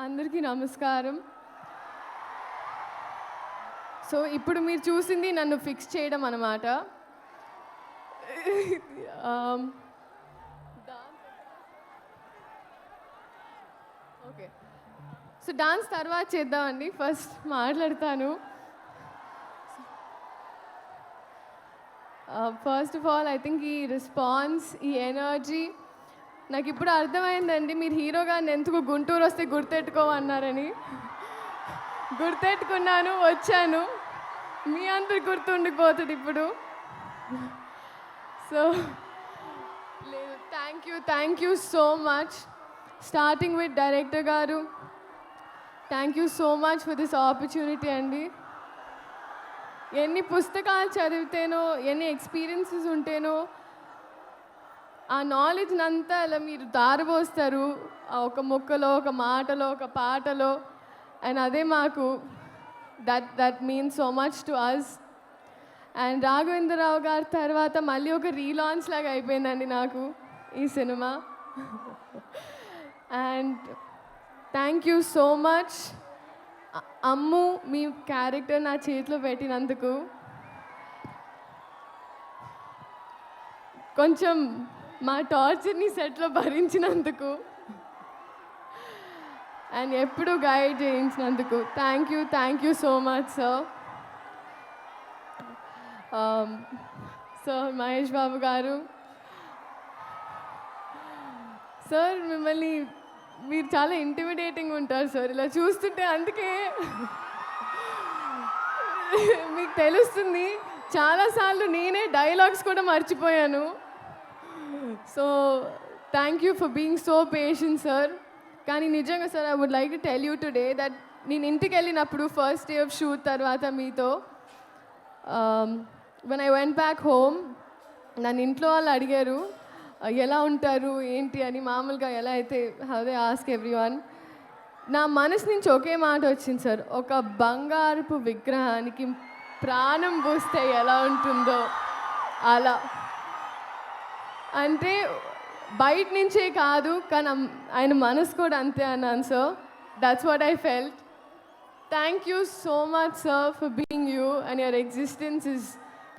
అందరికీ నమస్కారం. సో ఇప్పుడు మీరు చూసింది నన్ను ఫిక్స్ చేయడం అన్నమాట. ఓకే, సో డాన్స్ తర్వాత చేద్దామండి. ఫస్ట్ మాట్లాడతాను. First of all I think ఈ రెస్పాన్స్, ఈ ఎనర్జీ నాకు ఇప్పుడు అర్థమైందండి. మీరు హీరో గారిని ఎందుకు గుంటూరు వస్తే గుర్తెట్టుకోమన్నారని. గుర్తెట్టుకున్నాను, వచ్చాను. మీ అందరు గుర్తుండిపోతుంది ఇప్పుడు. సో లేదు, thank you so much. Starting with director గారు, thank you so much for this opportunity అండి. ఎన్ని పుస్తకాలు చదివితేనో, ఎన్ని ఎక్స్పీరియన్సెస్ ఉంటేనో ఆ నాలెడ్జ్ని అంతా అలా మీరు దారబోస్తారు ఒక ముక్కలో, ఒక మాటలో, ఒక పాటలో. అండ్ అదే మాకు that means so much to us. And Raghavendra Rao గారి తర్వాత మళ్ళీ ఒక రీలాంచ్ లాగా అయిపోయిందండి నాకు ఈ సినిమా. And thank you so much Ammu, మీ క్యారెక్టర్ నా చేతిలో పెట్టినందుకు. కొంచెం మా టార్చర్ని సెట్లో భరించినందుకు అండ్ ఎప్పుడు గైడ్ చేయించినందుకు thank you so much sir. Sir Mahesh Babu గారు, సార్ మిమ్మల్ని మీరు చాలా ఇంటిమిడేటింగ్ ఉంటారు సార్. ఇలా చూస్తుంటే అందుకే మీకు తెలుస్తుంది. చాలాసార్లు నేనే డైలాగ్స్ కూడా మర్చిపోయాను. So thank you for being so patient sir. కానీ నిజంగా sir, I would like to tell you today that నేను ఇంటికి వెళ్ళినప్పుడు ఫస్ట్ డే ఆఫ్ షూట్ తర్వాత మీతో when I went back home, నన్ను ఇంట్లో వాళ్ళు అడిగారు ఎలా ఉంటారు ఏంటి అని. మామూలుగా ఎలా అయితే అదే ఆస్క్ ఎవ్రీవన్. నా మనసు నుంచి ఒకే మాట వచ్చింది సార్, ఒక బంగారపు విగ్రహానికి ప్రాణం పోస్తే ఎలా ఉంటుందో అలా. అంటే బయట నుంచే కాదు, కానీ ఆయన మనసు కూడా అంతే అన్నాను sir. That's what I felt. Thank you so much sir for being you and your existence is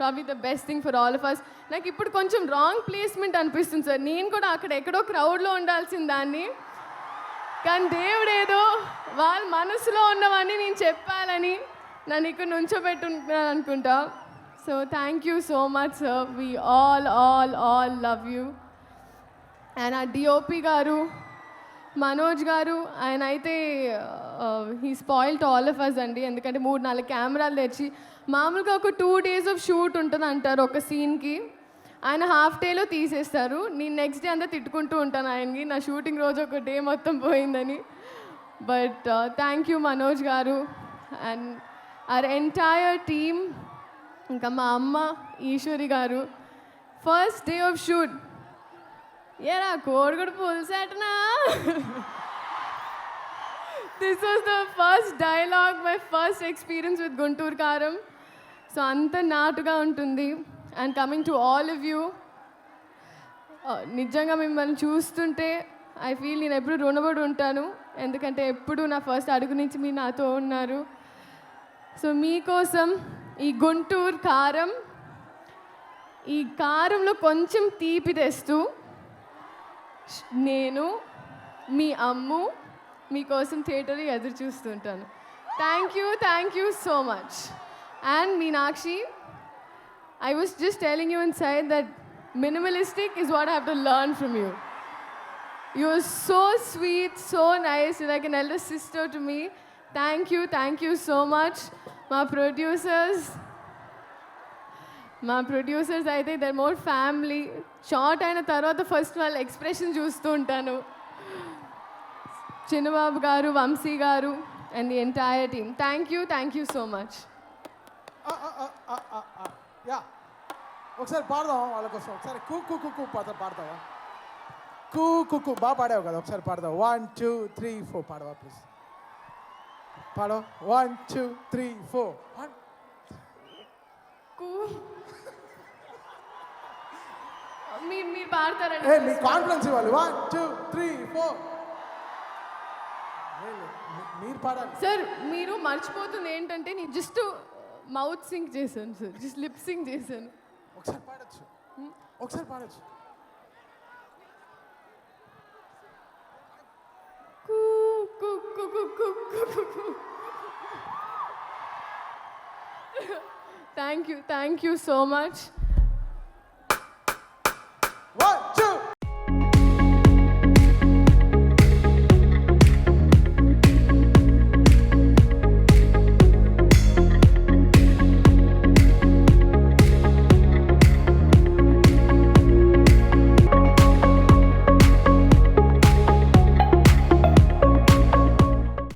probably the best thing for all of us. నాకు ఇప్పుడు కొంచెం రాంగ్ ప్లేస్మెంట్ అనిపిస్తుంది సార్. నేను కూడా అక్కడ ఎక్కడో క్రౌడ్లో ఉండాల్సిన దాన్ని, కానీ దేవుడు ఏదో వాళ్ళ మనసులో ఉన్నవన్నీ నేను చెప్పాలని నన్ను ఇక్కడ నుంచోబెట్టున్నాను అనుకుంటా. So thank you so much sir. We all love you. And uh DOP గారు మనోజ్ గారు, ఆయన అయితే he spoil to all of us అండి. ఎందుకంటే 3-4 కెమెరాలు తెచ్చి, మామూలుగా ఒక 2 days ఆఫ్ షూట్ ఉంటుంది అంటారు ఒక సీన్కి, ఆయన హాఫ్ డేలో తీసేస్తారు. నేను నెక్స్ట్ డే అంతా తిట్టుకుంటూ ఉంటాను ఆయనకి, నా షూటింగ్ రోజు ఒక డే మొత్తం పోయిందని. బట్ థ్యాంక్ యూ మనోజ్ గారు అండ్ అవర్ ఎంటైర్ టీమ్. ఇంకా మా అమ్మ ఈశ్వరి గారు, ఫస్ట్ డే ఆఫ్ షూట్ ఏరా కోడిగుడు పులిసేటనా. This was the first dialogue, my first experience with Guntur Karam. So అంత నాటుగా ఉంటుంది. And coming to all of you, నిజంగా మిమ్మల్ని చూస్తుంటే ఐ ఫీల్ నేను ఎప్పుడు రుణపడి ఉంటాను. ఎందుకంటే ఎప్పుడు నా ఫస్ట్ అడుగు నుంచి మీరు నాతో ఉన్నారు. సో మీకోసం ఈ గుంటూరు కారం, ఈ కారంలో కొంచెం తీపి తెస్తూ నేను మీ అమ్ము మీకోసం థియేటర్లో ఎదురు చూస్తుంటాను. Thank you so much. And Meenakshi, I was just telling you inside that minimalistic is what I have to learn from you. You are so sweet, so nice. You're like an elder sister to me. Thank you so much. My producers అయితే they're more family. Short అయిన తర్వాత first వాళ్ళ expression చూస్తూ ఉంటాను. చిన్నబాబు గారు, వంశీ గారు and the entire team, thank you so much. Yeah, ఒకసారి పాడదాం వాళ్ళ కోసం. ఒకసారి కూ కూ కూ కూ పాడతావా? కూ కూ కూ బాగా పాడావు కదా, ఒకసారి పాడదాం. 1 2 3 4 పాడవా ప్లీజ్? పాడో. 1 2 3 4. మీరు పాడతారండి. మీ కాన్ఫిడెన్స్ ఇవ్వాలి. 1 2 3 4. మీరు పాడాలి సార్ మీరు మర్చిపోతుంది ఏంటంటే నేను జస్ట్ మౌత్ సింక్ చేశాను సార్, జస్ట్ లిప్ సింక్ చేశాను. ఒకసారి పాడొచ్చు ఒకసారి పాడొచ్చు కూ కు కు కు కు కు కు. Thank you so much.